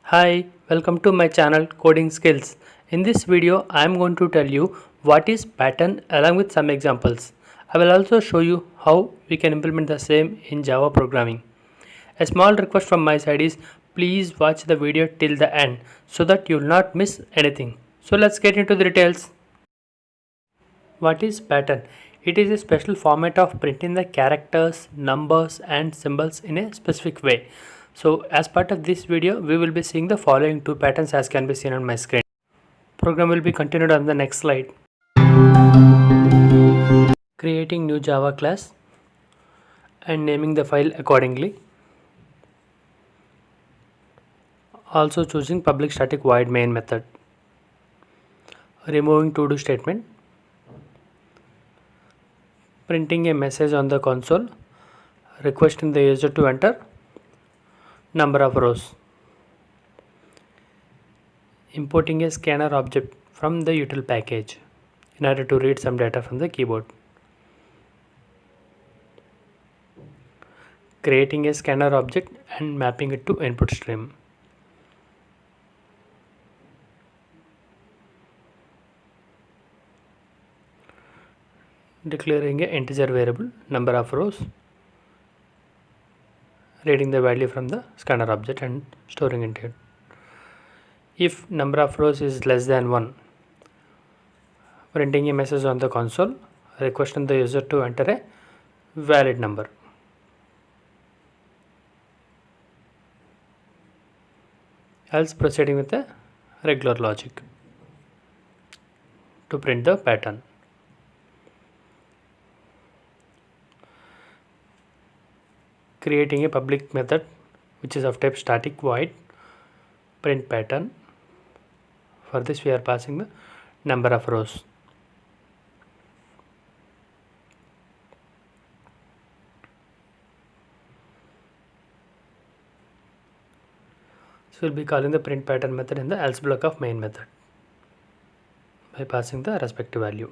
Hi, welcome to my channel Coding Skills. In this video, I am going to tell you what is pattern along with some examples. I will also show you how we can implement the same in Java programming. A small request from my side is please watch the video till the end so that you will not miss anything. So let's get into the details. What is pattern? It is a special format of printing the characters, numbers and symbols in a specific way. So as part of this video, we will be seeing the following two patterns as can be seen on my screen. Program will be continued on the next slide. Creating new Java class and naming the file accordingly. Also choosing public static void main method. Removing to do statement. Printing a message on the console, requesting the user to enter number of rows. Importing a scanner object from the util package in order to read some data from the keyboard. Creating a scanner object and mapping it to input stream. Declaring an integer variable number of rows, reading the value from the scanner object and storing into it. If number of rows is less than 1, printing a message on the console, requesting the user to enter a valid number. Else proceeding with the regular logic to print the pattern. Creating a public method which is of type static void print pattern. For this we are passing the number of rows. So we'll be calling the print pattern method in the else block of main method by passing the respective value.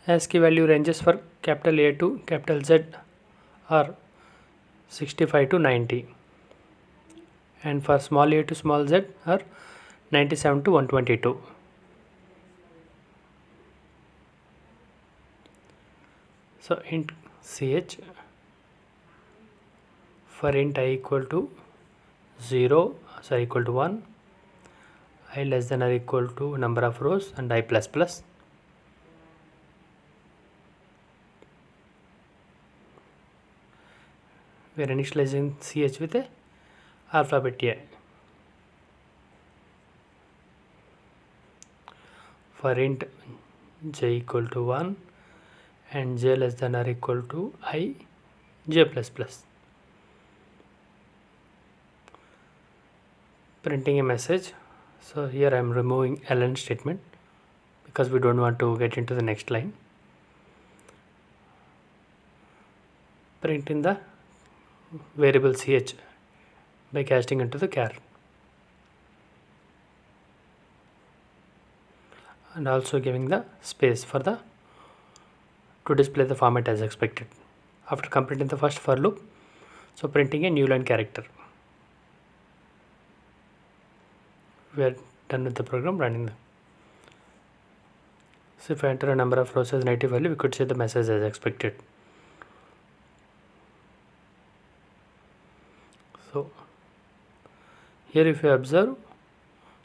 ASCII value ranges for capital A to capital Z are 65 to 90 and for small a to small z are 97 to 122. So int ch for int I equal to 0, sorry equal to 1, I less than or equal to number of rows and I plus plus. We are initializing ch with a alphabet A. For int j equal to 1 and j less than or equal to I j plus plus. Printing a message. So here I am removing ln statement because we don't want to get into the next line. Print in the variable ch by casting into the char and also giving the space for the to display the format as expected. After completing the first for loop, so printing a new line character. We are done with the program running the. So if I enter a number of rows as native value, we could see the message as expected. So here if you observe,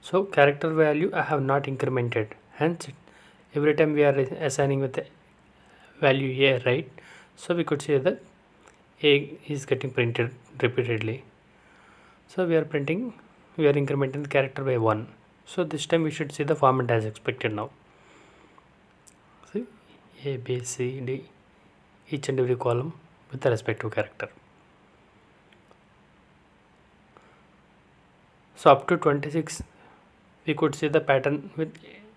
so character value I have not incremented, hence every time we are assigning with the value a, right? So we could see that a is getting printed repeatedly. So we are incrementing the character by 1. So this time we should see the format as expected now. See a, b, c, d, each and every column with the respective character. So up to 26 we could see the pattern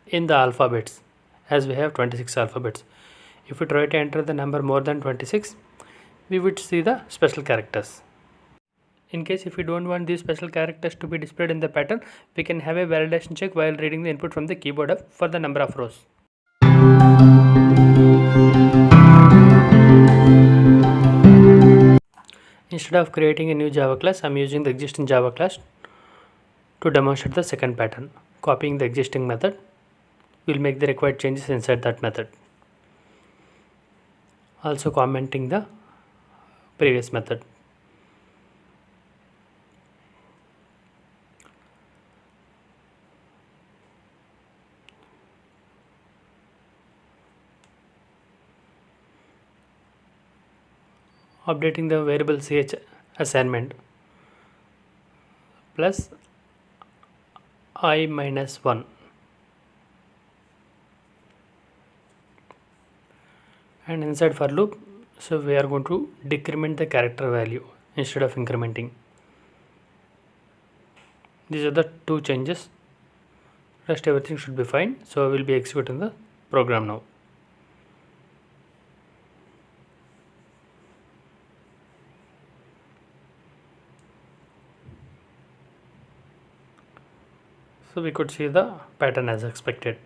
in the alphabets, as we have 26 alphabets. If we try to enter the number more than 26, we would see the special characters. In case if we don't want these special characters to be displayed in the pattern, we can have a validation check while reading the input from the keyboard for the number of rows. Instead of creating a new Java class, I'm using the existing Java class to demonstrate the second pattern. Copying the existing method, we'll make the required changes inside that method. Also commenting the previous method. Updating the variable ch assignment plus I minus 1. And inside for loop, so we are going to decrement the character value instead of incrementing. These are the two changes. Rest everything should be fine. So we will be executing the program now. So we could see the pattern as expected.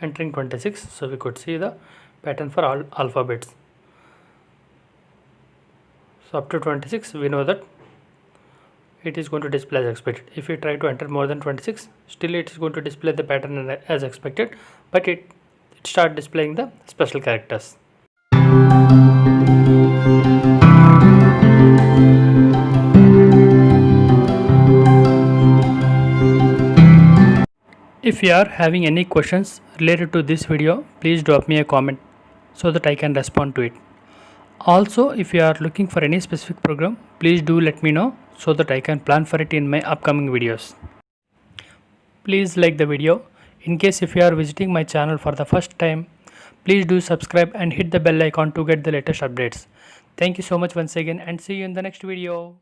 Entering 26, so we could see the pattern for all alphabets. So up to 26, we know that it is going to display as expected. If we try to enter more than 26, still it is going to display the pattern as expected, but it start displaying the special characters. If you are having any questions related to this video, please drop me a comment so that I can respond to it. Also, if you are looking for any specific program, please do let me know so that I can plan for it in my upcoming videos. Please like the video. In case if you are visiting my channel for the first time, please do subscribe and hit the bell icon to get the latest updates. Thank you so much once again and see you in the next video.